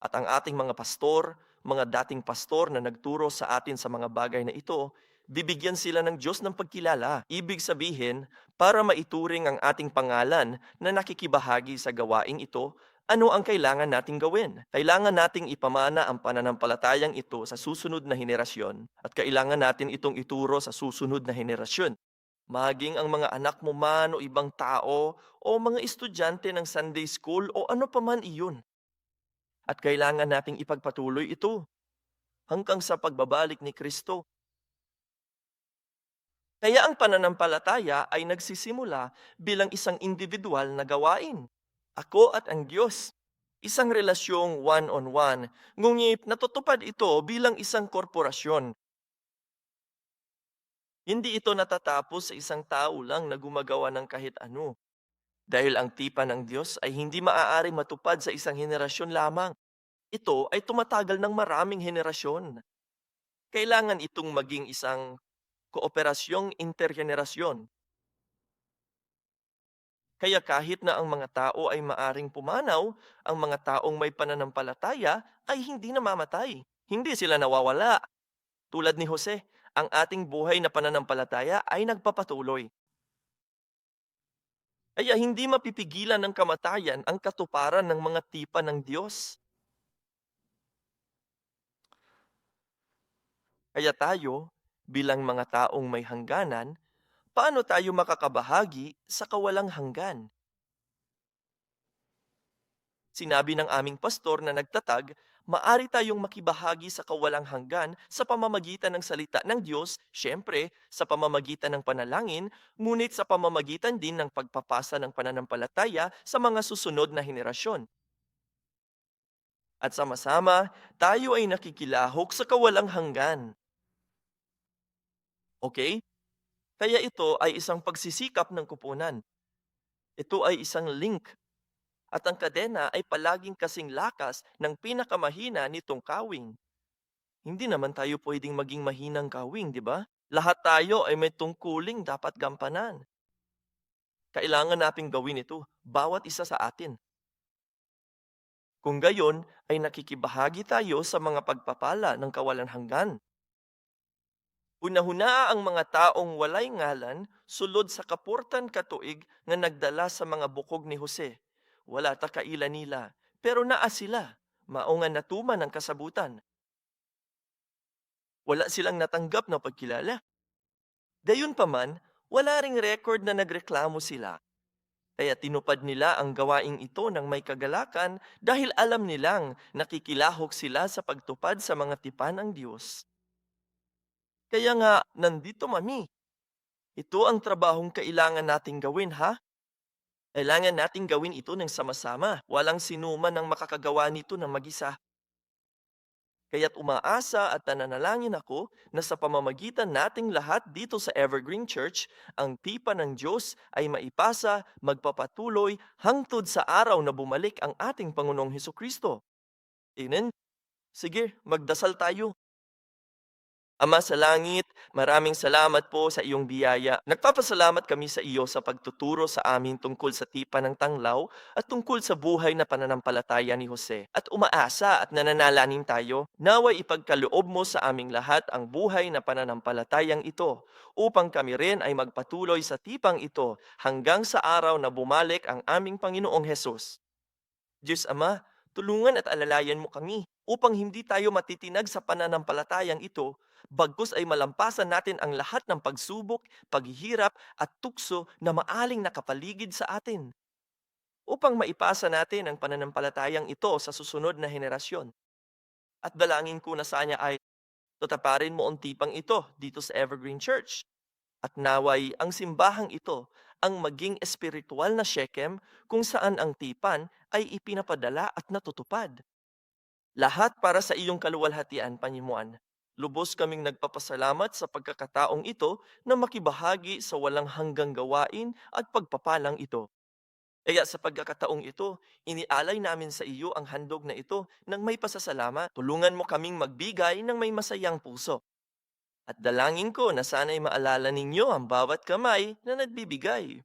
At ang ating mga pastor, mga dating pastor na nagturo sa atin sa mga bagay na ito, bibigyan sila ng Diyos ng pagkilala. Ibig sabihin, para maituring ang ating pangalan na nakikibahagi sa gawaing ito, ano ang kailangan nating gawin? Kailangan nating ipamana ang pananampalatayang ito sa susunod na henerasyon at kailangan natin itong ituro sa susunod na henerasyon. Maging ang mga anak mo man o ibang tao o mga estudyante ng Sunday school o ano pa man iyon. At kailangan nating ipagpatuloy ito hanggang sa pagbabalik ni Kristo. Kaya ang pananampalataya ay nagsisimula bilang isang individual na gawain. Ako at ang Diyos. Isang relasyong one-on-one, ngunit natutupad ito bilang isang korporasyon. Hindi ito natatapos sa isang tao lang na gumagawa ng kahit ano. Dahil ang tipan ng Diyos ay hindi maaari matupad sa isang henerasyon lamang. Ito ay tumatagal ng maraming henerasyon. Kailangan itong maging isang kooperasyong interhenerasyon. Kaya kahit na ang mga tao ay maaring pumanaw, ang mga taong may pananampalataya ay hindi namamatay. Hindi sila nawawala. Tulad ni Jose, ang ating buhay na pananampalataya ay nagpapatuloy. Kaya hindi mapipigilan ng kamatayan ang katuparan ng mga tipan ng Diyos. Kaya tayo, bilang mga taong may hangganan, paano tayo makakabahagi sa kawalang hanggan? Sinabi ng aming pastor na nagtatag, maari tayong makibahagi sa kawalang hanggan sa pamamagitan ng salita ng Diyos, syempre, sa pamamagitan ng panalangin, ngunit sa pamamagitan din ng pagpapasa ng pananampalataya sa mga susunod na henerasyon. At sama-sama, tayo ay nakikilahok sa kawalang hanggan. Okay? Kaya ito ay isang pagsisikap ng kupunan. Ito ay isang link. At ang kadena ay palaging kasing lakas ng pinakamahina nitong kawing. Hindi naman tayo pwedeng maging mahinang kawing, di ba? Lahat tayo ay may tungkuling dapat gampanan. Kailangan nating gawin ito, bawat isa sa atin. Kung gayon, ay nakikibahagi tayo sa mga pagpapala ng kawalan hanggan. Hunahuna ang mga taong walay ngalan sulod sa kapurtan katuig nga nagdala sa mga bukog ni Jose. Wala ta kaila nila, pero naa sila, mao nga natuman ang kasabutan. Wala silang natanggap na pagkilala. Dayon pa man, wala ring record na nagreklamo sila. Kaya tinupad nila ang gawaing ito ng may kagalakan dahil alam nilang nakikilahok sila sa pagtupad sa mga tipan ng Diyos. Kaya nga, nandito mami. Ito ang trabahong kailangan nating gawin, ha? Kailangan nating gawin ito ng sama-sama. Walang sinuman ang makakagawa nito ng mag-isa. Kaya't umaasa at nananalangin ako na sa pamamagitan nating lahat dito sa Evergreen Church, ang tipa ng Diyos ay maipasa, magpapatuloy, hangtod sa araw na bumalik ang ating Panginoong Hesukristo. Amen? Sige, magdasal tayo. Ama sa langit, maraming salamat po sa iyong biyaya. Nagpapasalamat kami sa iyo sa pagtuturo sa amin tungkol sa tipan ng tanglaw at tungkol sa buhay na pananampalataya ni Jose. At umaasa at nananalanin tayo, naway ipagkaloob mo sa aming lahat ang buhay na pananampalatayang ito, upang kami rin ay magpatuloy sa tipang ito hanggang sa araw na bumalik ang aming Panginoong Hesus. Diyos Ama, tulungan at alalayan mo kami upang hindi tayo matitinag sa pananampalatayang ito, bagkus ay malampasan natin ang lahat ng pagsubok, paghihirap at tukso na maaling nakapaligid sa atin, upang maipasa natin ang pananampalatayang ito sa susunod na henerasyon. At dalangin ko na sana ay Tataparin mo ang tipang ito dito sa Evergreen Church. At naway ang simbahang ito ang maging espiritual na Shechem kung saan ang tipan ay ipinapadala at natutupad. Lahat para sa iyong kaluwalhatian, Panyimuan. Lubos kaming nagpapasalamat sa pagkakataong ito na makibahagi sa walang hanggang gawain at pagpapalang ito. Kaya sa pagkakataong ito, inialay namin sa iyo ang handog na ito ng may pasasalamat. Tulungan mo kaming magbigay ng may masayang puso. At dalangin ko na sana'y maalala ninyo ang bawat kamay na nagbibigay.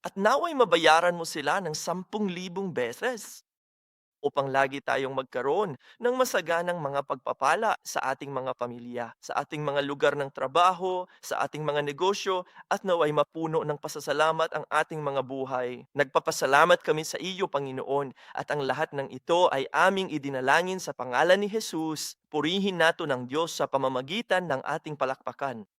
At naway mabayaran mo sila ng 10,000 beses upang lagi tayong magkaroon ng masaganang mga pagpapala sa ating mga pamilya, sa ating mga lugar ng trabaho, sa ating mga negosyo, at naway mapuno ng pasasalamat ang ating mga buhay. Nagpapasalamat kami sa iyo, Panginoon, at ang lahat ng ito ay aming idinalangin sa pangalan ni Jesus. Purihin nato ng Diyos sa pamamagitan ng ating palakpakan.